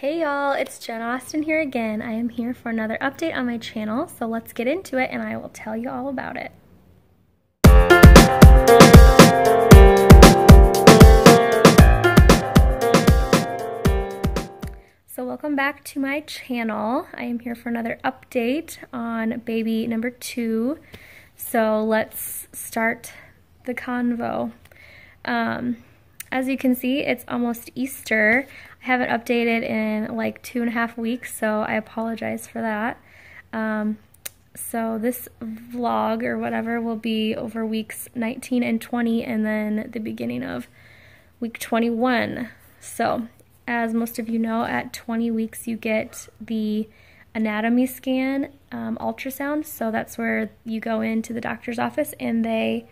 Hey y'all, it's Jen Austin here again. I am here for another update on my channel, so let's get into it and I will tell you all about it. So welcome back to my channel. I am here for another update on baby number 2. So let's start the convo. As you can see, it's almost Easter. I haven't updated in like 2.5 weeks, so I apologize for that. So this vlog or whatever will be over weeks 19 and 20 and then the beginning of week 21. So as most of you know, at 20 weeks you get the anatomy scan, ultrasound. So that's where you go into the doctor's office and the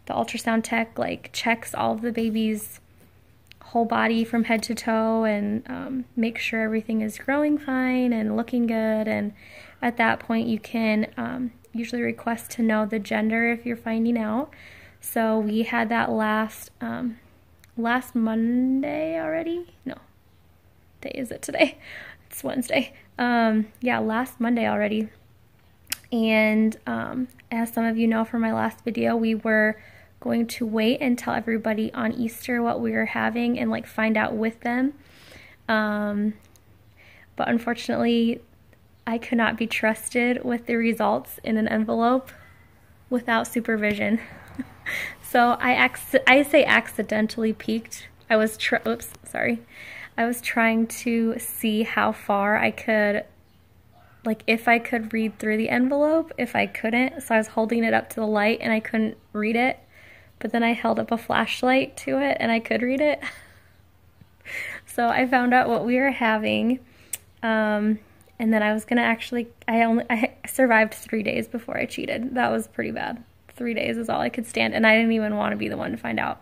ultrasound tech like checks all of the baby's whole body from head to toe and make sure everything is growing fine and looking good. And at that point you can usually request to know the gender if you're finding out. So we had that last Monday already. No, day is it today? It's Wednesday. Yeah, last Monday already. And as some of you know from my last video, we were going to wait and tell everybody on Easter what we were having and like find out with them. But unfortunately, I could not be trusted with the results in an envelope without supervision. So I say accidentally peeked. I was trying to see how far I could, like if I could read through the envelope, if I couldn't. So I was holding it up to the light and I couldn't read it. But then I held up a flashlight to it and I could read it. So I found out what we were having. And then I was going to actually, I survived 3 days before I cheated. That was pretty bad. 3 days is all I could stand. And I didn't even want to be the one to find out.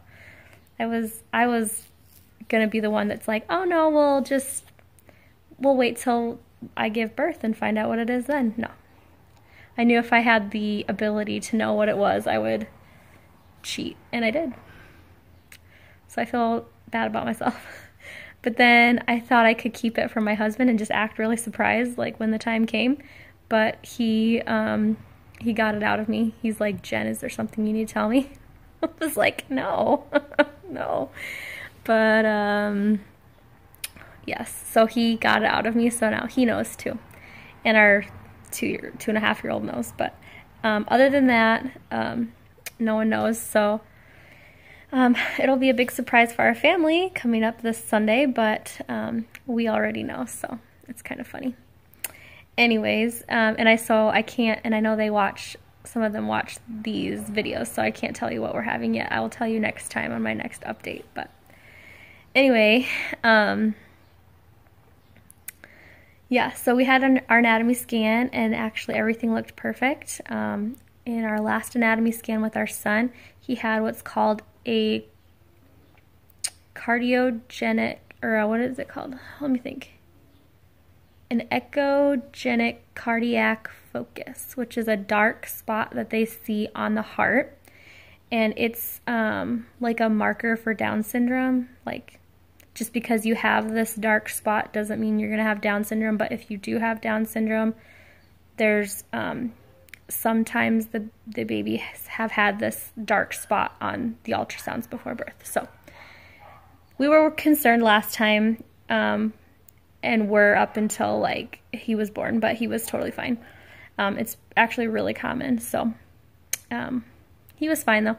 I was going to be the one that's like, oh no, we'll wait till I give birth and find out what it is then. No. I knew if I had the ability to know what it was, I would cheat, and I did. So I feel bad about myself. But then I thought I could keep it from my husband and just act really surprised like when the time came, but he got it out of me. He's like, Jen, is there something you need to tell me? I was like, no. No. But yes, so he got it out of me, so now he knows too, and our 2.5-year-old knows. But other than that, no one knows, so it'll be a big surprise for our family coming up this Sunday, but we already know, so it's kind of funny. Anyways, and I know some of them watch these videos, so I can't tell you what we're having yet. I will tell you next time on my next update. But anyway, yeah, so we had our anatomy scan, and actually everything looked perfect. In our last anatomy scan with our son, he had what's called a cardiogenic, or what is it called? Let me think. An echogenic cardiac focus, which is a dark spot that they see on the heart. And it's like a marker for Down syndrome. Like, just because you have this dark spot doesn't mean you're going to have Down syndrome, but if you do have Down syndrome, there's sometimes the baby have had this dark spot on the ultrasounds before birth. So we were concerned last time, and were up until like he was born, but he was totally fine. It's actually really common, so he was fine though.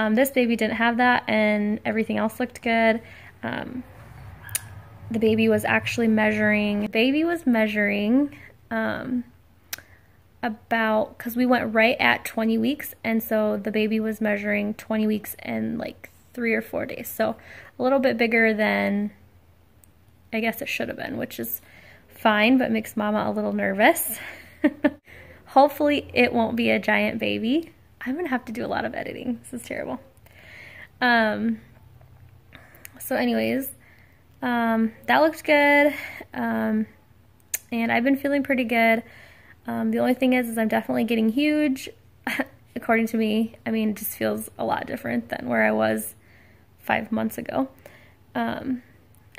This baby didn't have that, and everything else looked good. The baby was actually measuring. About, because we went right at 20 weeks, and so the baby was measuring 20 weeks and like 3 or 4 days, so a little bit bigger than I guess it should have been, which is fine, but makes mama a little nervous. Hopefully it won't be a giant baby. I'm gonna have to do a lot of editing. This is terrible. So anyways, that looked good, and I've been feeling pretty good. The only thing is I'm definitely getting huge, according to me. I mean, it just feels a lot different than where I was 5 months ago.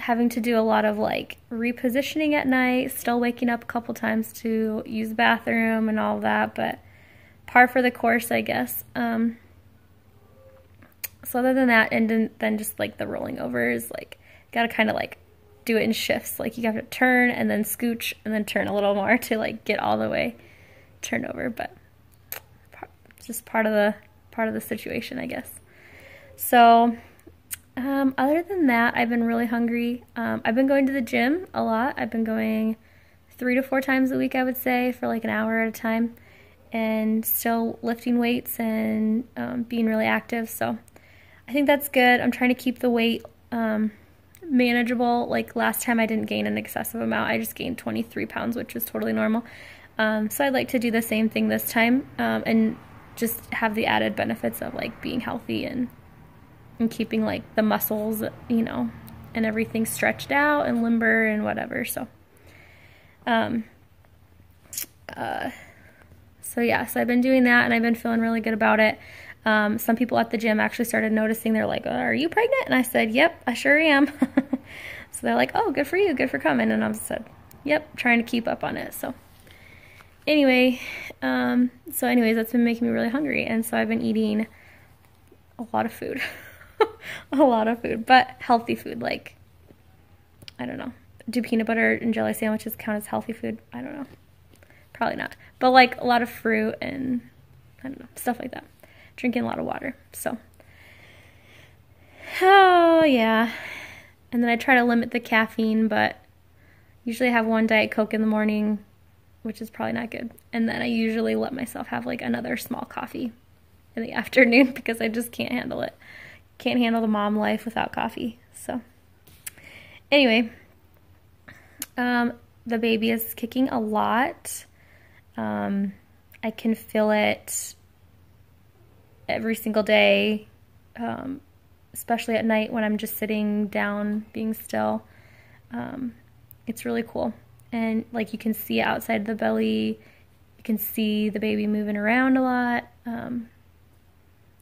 having to do a lot of like repositioning at night, still waking up a couple times to use the bathroom and all of that, but par for the course, I guess. So other than that, and then just like the rolling overs, like gotta kind of like do it in shifts. Like you have to turn and then scooch and then turn a little more to like get all the way turned over. But it's just part of the situation, I guess. So other than that, I've been really hungry. I've been going to the gym a lot. I've been going 3 to 4 times a week, I would say, for like an hour at a time, and still lifting weights and being really active. So I think that's good. I'm trying to keep the weight manageable. Like last time I didn't gain an excessive amount. I just gained 23 pounds, which is totally normal. So I'd like to do the same thing this time, and just have the added benefits of like being healthy and keeping like the muscles, you know, and everything stretched out and limber and whatever. So yeah, so I've been doing that and I've been feeling really good about it. Some people at the gym actually started noticing. They're like, "Are you pregnant?" And I said, "Yep, I sure am." So they're like, "Oh, good for you, good for coming." And I said, "Yep, trying to keep up on it." So anyways, that's been making me really hungry, and so I've been eating a lot of food. A lot of food, but healthy food. Like, I don't know, do peanut butter and jelly sandwiches count as healthy food? I don't know, probably not, but like a lot of fruit and I don't know, stuff like that. Drinking a lot of water. So oh yeah, and then I try to limit the caffeine, but usually I have one Diet Coke in the morning, which is probably not good, and then I usually let myself have like another small coffee in the afternoon because I just can't handle it. Can't handle the mom life without coffee. So anyway, the baby is kicking a lot. I can feel it every single day, especially at night when I'm just sitting down being still. It's really cool, and like you can see outside the belly, you can see the baby moving around a lot.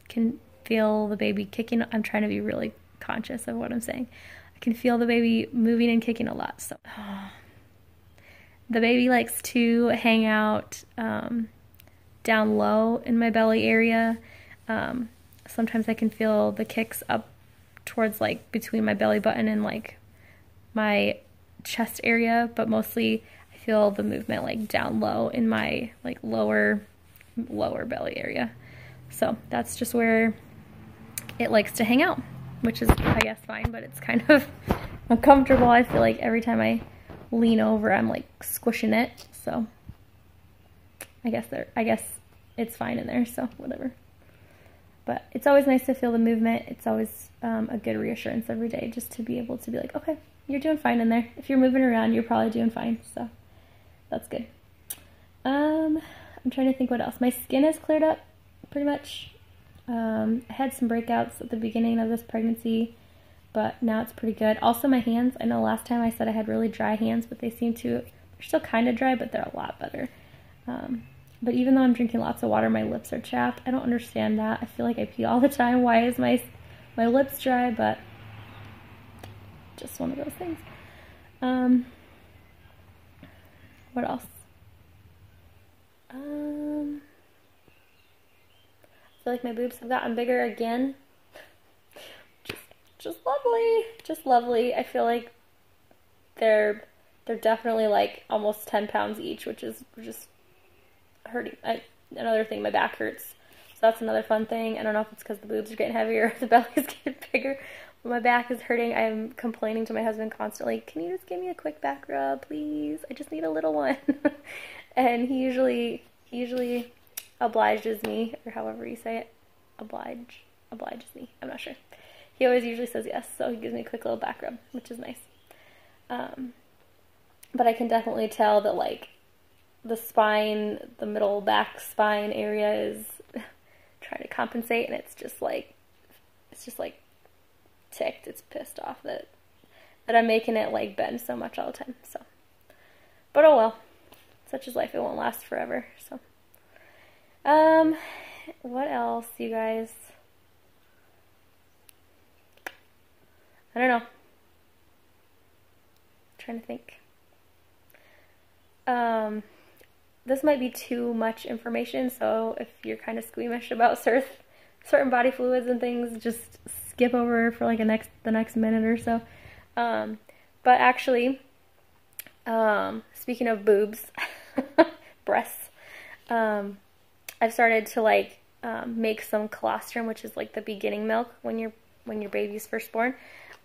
Can feel the baby kicking. I'm trying to be really conscious of what I'm saying. I can feel the baby moving and kicking a lot. So the baby likes to hang out down low in my belly area. Sometimes I can feel the kicks up towards like between my belly button and like my chest area, but mostly I feel the movement like down low in my like lower belly area. So that's just where it likes to hang out, which is, I guess, fine, but it's kind of uncomfortable. I feel like every time I lean over, I'm like squishing it. So I guess it's fine in there, so whatever. But it's always nice to feel the movement. It's always a good reassurance every day just to be able to be like, okay, you're doing fine in there. If you're moving around, you're probably doing fine. So that's good. I'm trying to think what else. My skin has cleared up pretty much. I had some breakouts at the beginning of this pregnancy, but now it's pretty good. Also my hands, I know last time I said I had really dry hands, but they're still kind of dry, but they're a lot better. But even though I'm drinking lots of water, my lips are chapped. I don't understand that. I feel like I pee all the time. Why is my lips dry? But just one of those things. What else? I feel like my boobs have gotten bigger again. Just lovely. Just lovely. I feel like they're definitely like almost 10 pounds each, which is just hurting. Another thing, my back hurts. So that's another fun thing. I don't know if it's because the boobs are getting heavier or the belly's getting bigger. But my back is hurting. I'm complaining to my husband constantly, "Can you just give me a quick back rub, please? I just need a little one." And he usually obliges me, or however you say it. Obliges me. I'm not sure. He always usually says yes, so he gives me a quick little back rub, which is nice. But I can definitely tell that like the spine, the middle back spine area is trying to compensate, and it's just like ticked. It's pissed off that I'm making it like bend so much all the time. So, but oh well, such is life. It won't last forever. So, what else, you guys? I don't know. trying to think. This might be too much information, so if you're kind of squeamish about certain body fluids and things, just skip over for like the next minute or so. But actually, speaking of boobs, breasts, I've started to like make some colostrum, which is like the beginning milk when your baby's first born.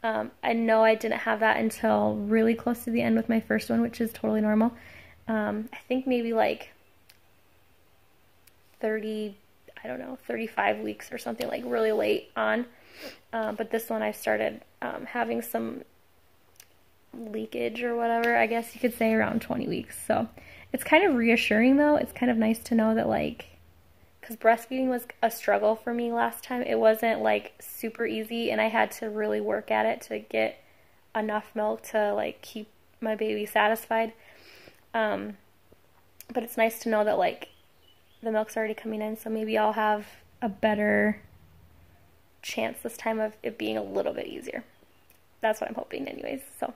I know I didn't have that until really close to the end with my first one, which is totally normal. I think maybe like 35 weeks or something, like really late on. But this one I started having some leakage or whatever, I guess you could say, around 20 weeks. So it's kind of reassuring though. It's kind of nice to know that, like, because breastfeeding was a struggle for me last time. It wasn't like super easy, and I had to really work at it to get enough milk to like keep my baby satisfied. But it's nice to know that like the milk's already coming in, so maybe I'll have a better chance this time of it being a little bit easier. That's what I'm hoping anyways. So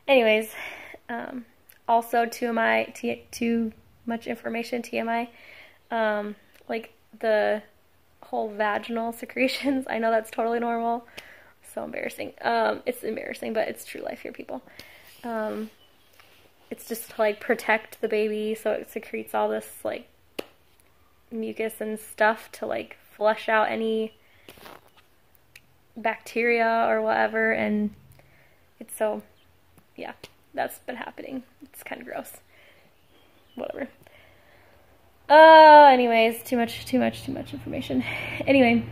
anyways, also too much information, TMI, like the whole vaginal secretions. I know that's totally normal. So embarrassing. It's embarrassing, but it's true life here, people. It's just to like protect the baby, so it secretes all this like mucus and stuff to like flush out any bacteria or whatever, and it's so, yeah, that's been happening. It's kind of gross. Whatever. Anyways, too much information. Anyway,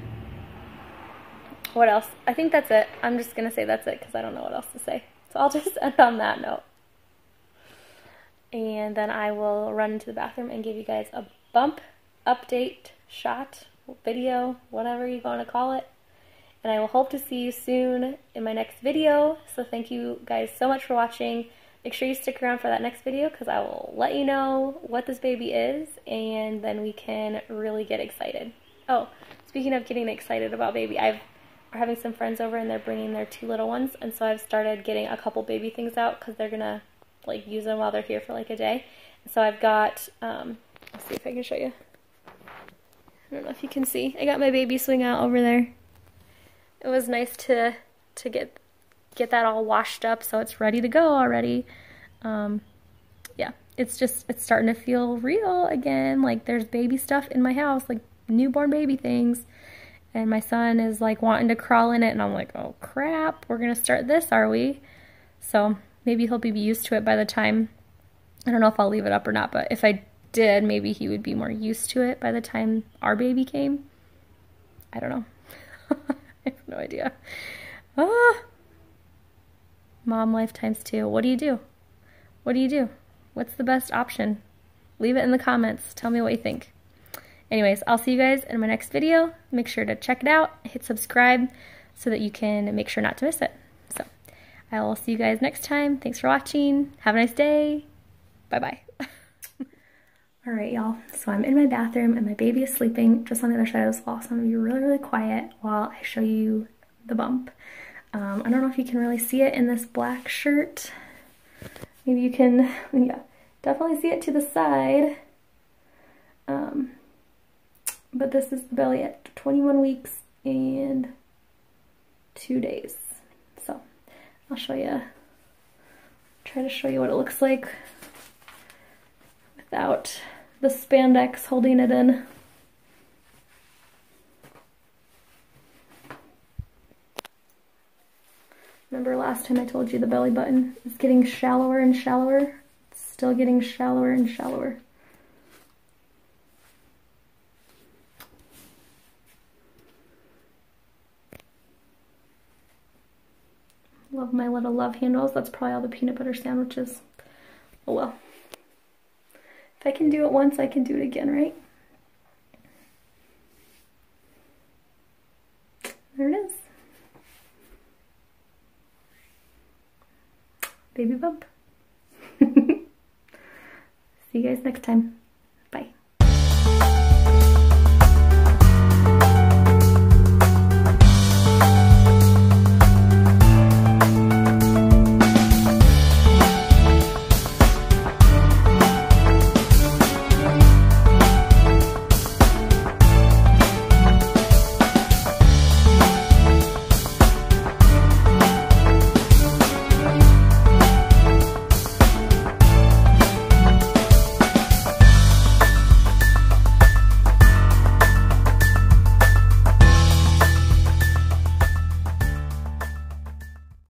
what else? I think that's it. I'm just gonna say that's it because I don't know what else to say. So I'll just end on that note. And then I will run into the bathroom and give you guys a bump update shot, video, whatever you want to call it. And I will hope to see you soon in my next video. So thank you guys so much for watching. Make sure you stick around for that next video because I will let you know what this baby is, and then we can really get excited. Oh, speaking of getting excited about baby, we're having some friends over and they're bringing their 2 little ones, and so I've started getting a couple baby things out because they're gonna like use them while they're here for like a day. So I've got, let's see if I can show you. I don't know if you can see. I got my baby swing out over there. It was nice to get that all washed up so it's ready to go already. Yeah, it's starting to feel real again. Like there's baby stuff in my house, like newborn baby things. And my son is like wanting to crawl in it, and I'm like, oh crap, we're gonna start this, are we? So maybe he'll be used to it by the time, I don't know if I'll leave it up or not, but if I did, maybe he would be more used to it by the time our baby came. I don't know. I have no idea. Mom life times 2. What do you do? What do you do? What's the best option? Leave it in the comments. Tell me what you think. Anyways, I'll see you guys in my next video. Make sure to check it out. Hit subscribe so that you can make sure not to miss it. So I will see you guys next time. Thanks for watching. Have a nice day. Bye-bye. All right, y'all. So I'm in my bathroom and my baby is sleeping just on the other side of this wall. So I'm gonna be really, really quiet while I show you the bump. I don't know if you can really see it in this black shirt. Maybe you can, yeah, definitely see it to the side. But this is the belly at 21 weeks and 2 days. So I'll show you, try to show you what it looks like without the spandex holding it in. Remember last time I told you the belly button is getting shallower and shallower? It's still getting shallower and shallower. Love my little love handles. That's probably all the peanut butter sandwiches. Oh well. If I can do it once, I can do it again, right? There it is. Baby bump. See you guys next time.